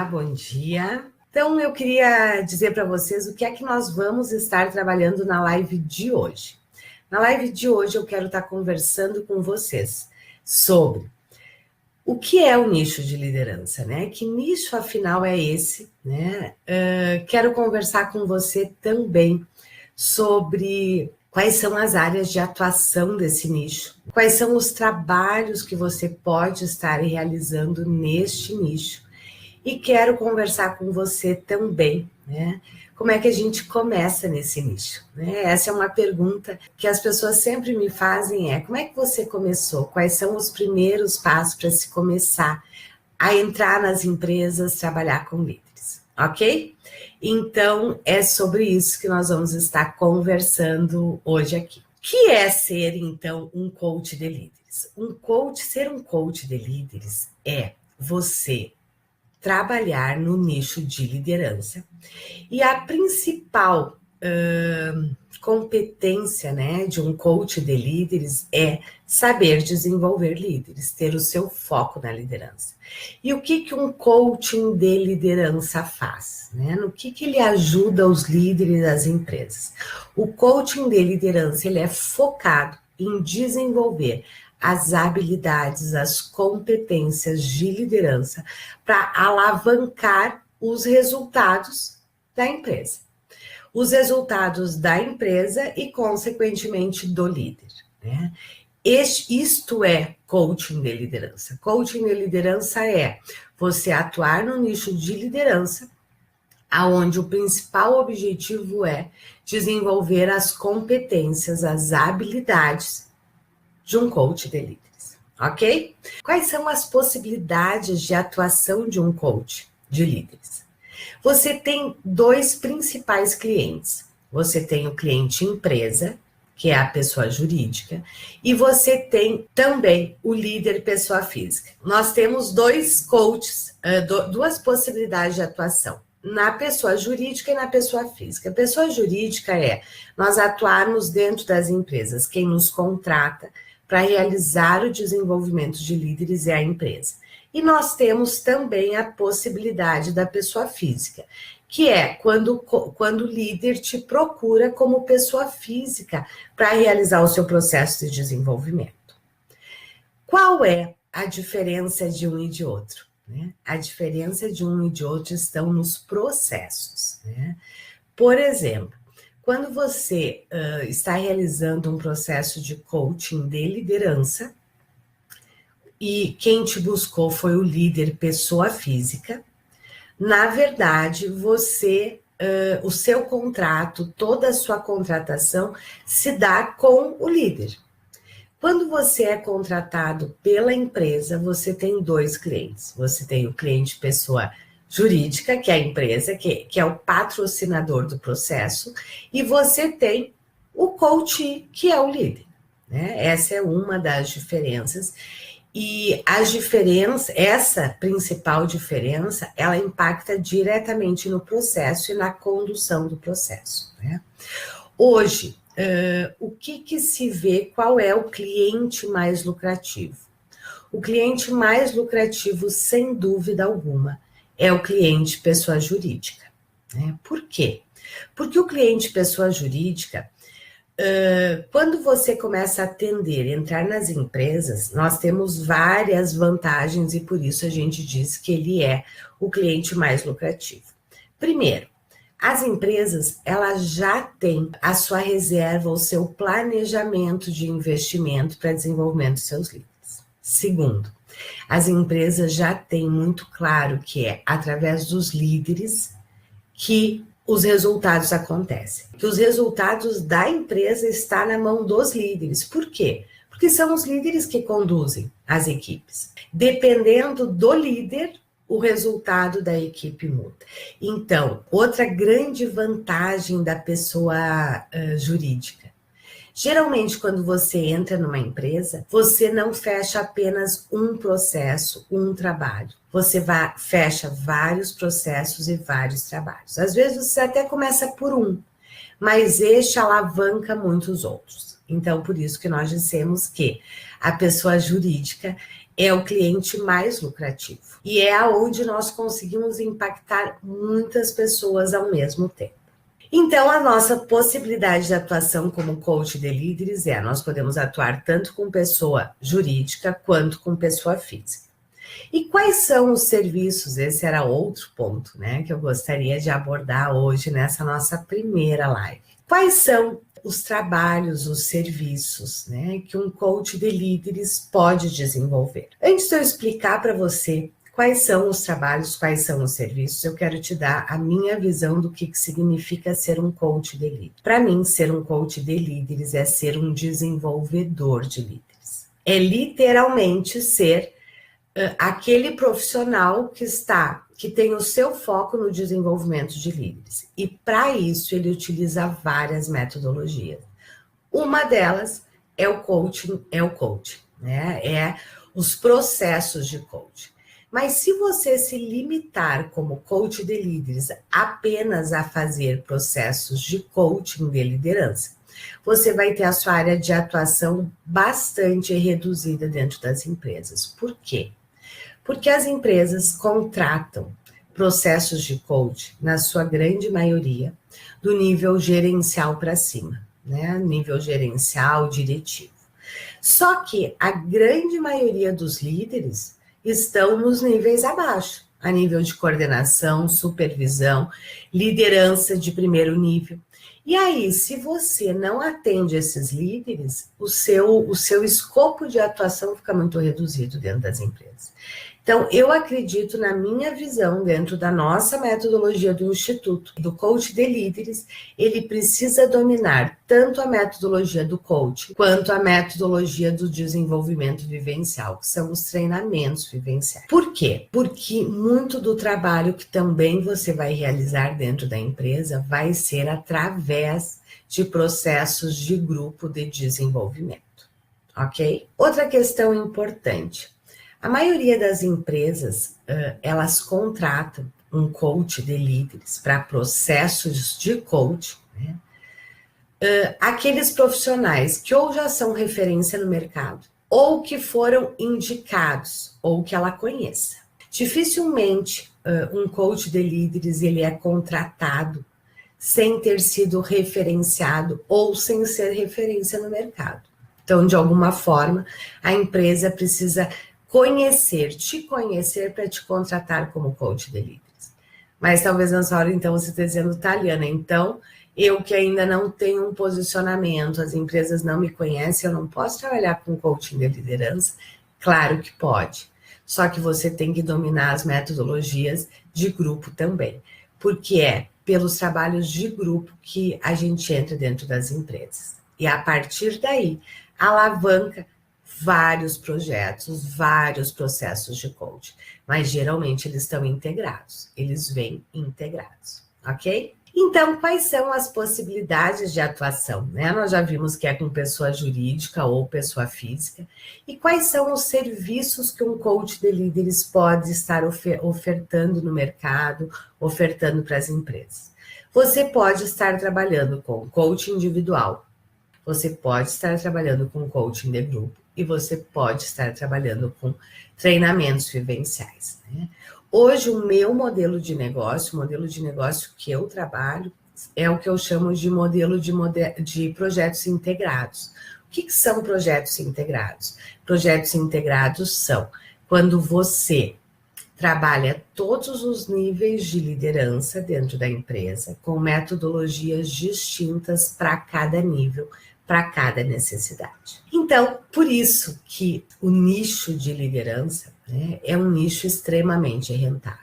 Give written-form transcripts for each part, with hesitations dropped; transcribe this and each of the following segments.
Olá, bom dia. Então, eu queria dizer para vocês o que é que nós vamos estar trabalhando na live de hoje. Na live de hoje, eu quero estar conversando com vocês sobre o que é o nicho de liderança, né? Que nicho, afinal, é esse, né? Quero conversar com você também sobre quais são as áreas de atuação desse nicho, quais são os trabalhos que você pode estar realizando neste nicho. E quero conversar com você também, né? Como é que a gente começa nesse nicho? Né? Essa é uma pergunta que as pessoas sempre me fazem, como é que você começou? Quais são os primeiros passos para se começar a entrar nas empresas, trabalhar com líderes, ok? Então, é sobre isso que nós vamos estar conversando hoje aqui. O que é ser, então, um coach de líderes? Ser um coach de líderes é você trabalhar no nicho de liderança. E a principal competência, né, de um coach de líderes é saber desenvolver líderes, ter o seu foco na liderança. E o que um coaching de liderança faz? Né? No que ele ajuda os líderes das empresas? O coaching de liderança ele é focado em desenvolver as habilidades, as competências de liderança para alavancar os resultados da empresa. Os resultados da empresa e, consequentemente, do líder. Né? Isto é coaching de liderança. Coaching de liderança é você atuar no nicho de liderança, aonde o principal objetivo é desenvolver as competências, as habilidades de um coach de líderes, ok? Quais são as possibilidades de atuação de um coach de líderes? Você tem dois principais clientes. Você tem o cliente empresa, que é a pessoa jurídica, e você tem também o líder pessoa física. Nós temos dois coaches, duas possibilidades de atuação. Na pessoa jurídica e na pessoa física. A pessoa jurídica é nós atuarmos dentro das empresas. Quem nos contrata para realizar o desenvolvimento de líderes é a empresa. E nós temos também a possibilidade da pessoa física, que é quando o líder te procura como pessoa física para realizar o seu processo de desenvolvimento. Qual é a diferença de um e de outro? Né? A diferença de um e de outro estão nos processos. Né? Por exemplo, quando você está realizando um processo de coaching de liderança e quem te buscou foi o líder pessoa física, na verdade, o seu contrato, toda a sua contratação se dá com o líder. Quando você é contratado pela empresa, você tem dois clientes. Você tem o cliente pessoa jurídica, que é a empresa, que é o patrocinador do processo, e você tem o coach, que é o líder. Né? Essa é uma das diferenças. E essa principal diferença, ela impacta diretamente no processo e na condução do processo. Né? Hoje, o que se vê, qual é o cliente mais lucrativo? O cliente mais lucrativo, sem dúvida alguma, é o cliente pessoa jurídica. Né? Por quê? Porque o cliente pessoa jurídica, quando você começa a atender, entrar nas empresas, nós temos várias vantagens e por isso a gente diz que ele é o cliente mais lucrativo. Primeiro, as empresas, elas já têm a sua reserva, o seu planejamento de investimento para desenvolvimento dos seus líderes. Segundo, as empresas já têm muito claro que é através dos líderes que os resultados acontecem. Que os resultados da empresa estão na mão dos líderes. Por quê? Porque são os líderes que conduzem as equipes. Dependendo do líder, o resultado da equipe muda. Então, outra grande vantagem da pessoa jurídica. Geralmente, quando você entra numa empresa, você não fecha apenas um processo, um trabalho. Você fecha vários processos e vários trabalhos. Às vezes, você até começa por um, mas este alavanca muitos outros. Então, por isso que nós dissemos que a pessoa jurídica, é o cliente mais lucrativo. E é aonde nós conseguimos impactar muitas pessoas ao mesmo tempo. Então, a nossa possibilidade de atuação como coach de líderes nós podemos atuar tanto com pessoa jurídica quanto com pessoa física. E quais são os serviços? Esse era outro ponto, né, que eu gostaria de abordar hoje nessa nossa primeira live. Quais são os trabalhos, os serviços, né, que um coach de líderes pode desenvolver? Antes de eu explicar para você quais são os trabalhos, quais são os serviços, eu quero te dar a minha visão do que significa ser um coach de líderes. Para mim, ser um coach de líderes é ser um desenvolvedor de líderes. É literalmente ser aquele profissional que tem o seu foco no desenvolvimento de líderes. E para isso ele utiliza várias metodologias. Uma delas é o coaching, né? É os processos de coaching. Mas se você se limitar como coach de líderes apenas a fazer processos de coaching de liderança, você vai ter a sua área de atuação bastante reduzida dentro das empresas. Por quê? Porque as empresas contratam processos de coaching, na sua grande maioria, do nível gerencial para cima, né? Nível gerencial, diretivo. Só que a grande maioria dos líderes estão nos níveis abaixo, a nível de coordenação, supervisão, liderança de primeiro nível. E aí, se você não atende esses líderes, o seu escopo de atuação fica muito reduzido dentro das empresas. Então, eu acredito, na minha visão, dentro da nossa metodologia do Instituto, do coach de líderes, ele precisa dominar tanto a metodologia do coach, quanto a metodologia do desenvolvimento vivencial, que são os treinamentos vivenciais. Por quê? Porque muito do trabalho que também você vai realizar dentro da empresa vai ser através de processos de grupo de desenvolvimento, ok? Outra questão importante. A maioria das empresas, elas contratam um coach de líderes para processos de coaching, né? Aqueles profissionais que ou já são referência no mercado, ou que foram indicados, ou que ela conheça. Dificilmente um coach de líderes ele é contratado sem ter sido referenciado ou sem ser referência no mercado. Então, de alguma forma, a empresa precisa te conhecer para te contratar como coach de líderes. Mas talvez nessa hora, então, você esteja dizendo, Taliana, então, eu que ainda não tenho um posicionamento, as empresas não me conhecem, eu não posso trabalhar com coaching de liderança? Claro que pode. Só que você tem que dominar as metodologias de grupo também, porque é pelos trabalhos de grupo que a gente entra dentro das empresas. E a partir daí, alavanca vários projetos, vários processos de coaching, mas geralmente eles estão integrados, eles vêm integrados, ok? Então, quais são as possibilidades de atuação, né? Nós já vimos que é com pessoa jurídica ou pessoa física, e quais são os serviços que um coach de líderes pode estar ofertando no mercado, ofertando para as empresas. Você pode estar trabalhando com coaching individual, você pode estar trabalhando com coaching de grupo, e você pode estar trabalhando com treinamentos vivenciais, né? Hoje, o meu modelo de negócio, o modelo de negócio que eu trabalho, é o que eu chamo de modelo de projetos integrados. O que são projetos integrados? Projetos integrados são quando você trabalha todos os níveis de liderança dentro da empresa, com metodologias distintas para cada nível, para cada necessidade. Então, por isso que o nicho de liderança, né, é um nicho extremamente rentável.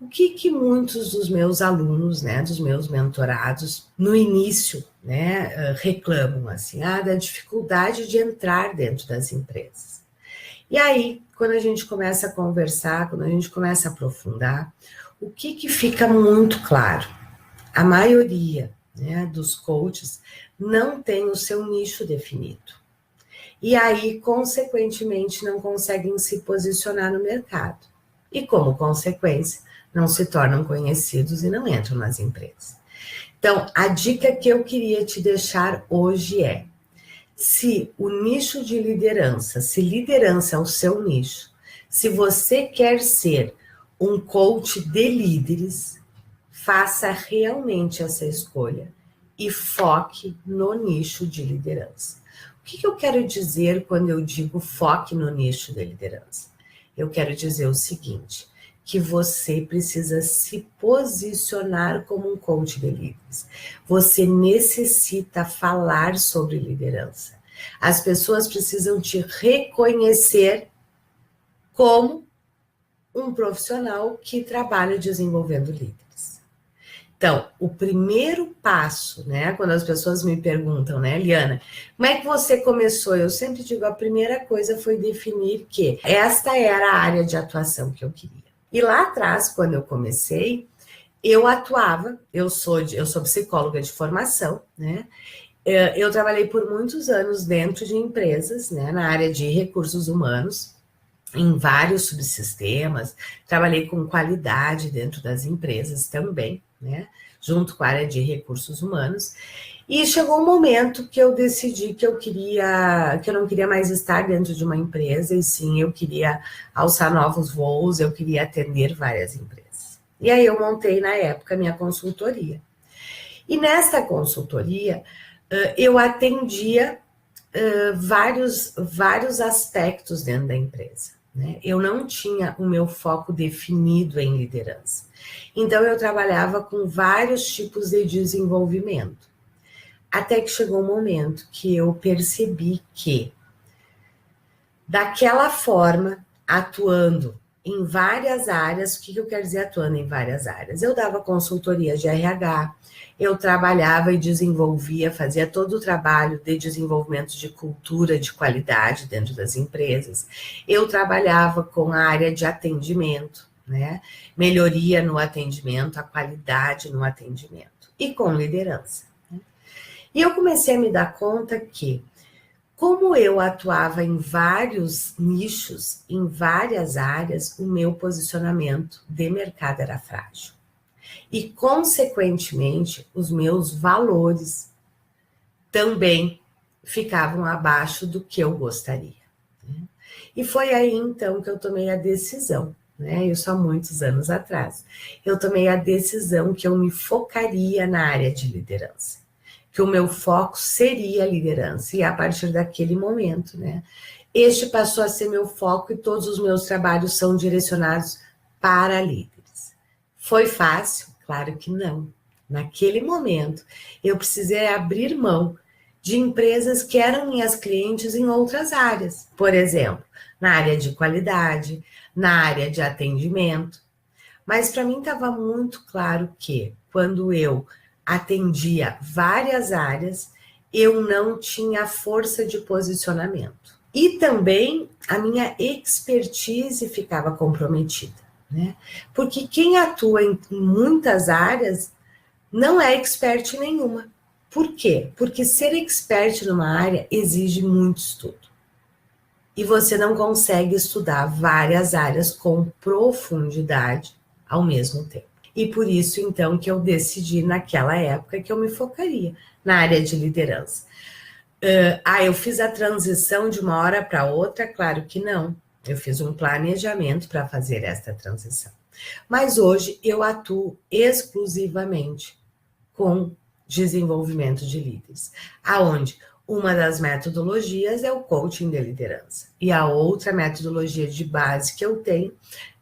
O que muitos dos meus alunos, né, dos meus mentorados, no início, né, reclamam assim, da dificuldade de entrar dentro das empresas. E aí, quando a gente começa a conversar, quando a gente começa a aprofundar, o que fica muito claro? A maioria, né, dos coaches não tem o seu nicho definido. E aí, consequentemente, não conseguem se posicionar no mercado. E, como consequência, não se tornam conhecidos e não entram nas empresas. Então, a dica que eu queria te deixar hoje é: Se o nicho de liderança, se liderança é o seu nicho, se você quer ser um coach de líderes, faça realmente essa escolha e foque no nicho de liderança. O que eu quero dizer quando eu digo foque no nicho de liderança? Eu quero dizer o seguinte, que você precisa se posicionar como um coach de líderes. Você necessita falar sobre liderança. As pessoas precisam te reconhecer como um profissional que trabalha desenvolvendo líderes. Então, o primeiro passo, né, quando as pessoas me perguntam, né, Liana, como é que você começou? Eu sempre digo, a primeira coisa foi definir que esta era a área de atuação que eu queria. E lá atrás, quando eu comecei, eu atuava, eu sou psicóloga de formação, né? Eu trabalhei por muitos anos dentro de empresas, né, na área de recursos humanos, em vários subsistemas, trabalhei com qualidade dentro das empresas também, né, junto com a área de recursos humanos. E chegou um momento que eu decidi que eu não queria mais estar dentro de uma empresa, e sim, eu queria alçar novos voos, eu queria atender várias empresas. E aí eu montei, na época, minha consultoria. E nessa consultoria, eu atendia vários aspectos dentro da empresa, né? Eu não tinha o meu foco definido em liderança. Então, eu trabalhava com vários tipos de desenvolvimento. Até que chegou um momento que eu percebi que, daquela forma, atuando em várias áreas, o que eu quero dizer atuando em várias áreas? Eu dava consultoria de RH, eu trabalhava e desenvolvia, fazia todo o trabalho de desenvolvimento de cultura de qualidade dentro das empresas. Eu trabalhava com a área de atendimento, né? Melhoria no atendimento, a qualidade no atendimento e com liderança. E eu comecei a me dar conta que, como eu atuava em vários nichos, em várias áreas, o meu posicionamento de mercado era frágil. E, consequentemente, os meus valores também ficavam abaixo do que eu gostaria. E foi aí, então, que eu tomei a decisão, né? Isso há muitos anos atrás. Eu tomei a decisão que eu me focaria na área de liderança, que o meu foco seria a liderança. E a partir daquele momento, né? Este passou a ser meu foco e todos os meus trabalhos são direcionados para líderes. Foi fácil? Claro que não. Naquele momento, eu precisei abrir mão de empresas que eram minhas clientes em outras áreas. Por exemplo, na área de qualidade, na área de atendimento. Mas para mim estava muito claro que, quando eu atendia várias áreas, eu não tinha força de posicionamento. E também a minha expertise ficava comprometida, né? Porque quem atua em muitas áreas não é expert em nenhuma. Por quê? Porque ser expert numa área exige muito estudo. E você não consegue estudar várias áreas com profundidade ao mesmo tempo. E por isso, então, que eu decidi naquela época que eu me focaria na área de liderança. Eu fiz a transição de uma hora para outra? Claro que não. Eu fiz um planejamento para fazer esta transição. Mas hoje eu atuo exclusivamente com desenvolvimento de líderes, aonde uma das metodologias é o coaching de liderança. E a outra metodologia de base que eu tenho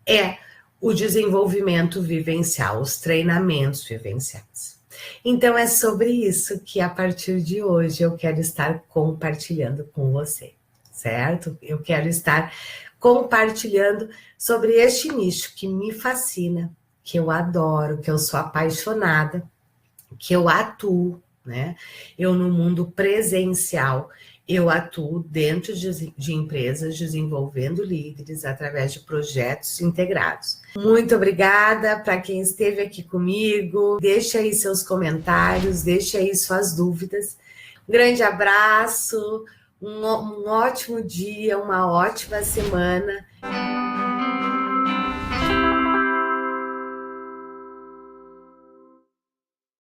é o desenvolvimento vivencial, os treinamentos vivenciais. Então, é sobre isso que, a partir de hoje, eu quero estar compartilhando com você, certo? Eu quero estar compartilhando sobre este nicho que me fascina, que eu adoro, que eu sou apaixonada, que eu atuo, né? Eu, no mundo presencial, eu atuo dentro de empresas desenvolvendo líderes através de projetos integrados. Muito obrigada para quem esteve aqui comigo. Deixe aí seus comentários, deixe aí suas dúvidas. Um grande abraço, um ótimo dia, uma ótima semana.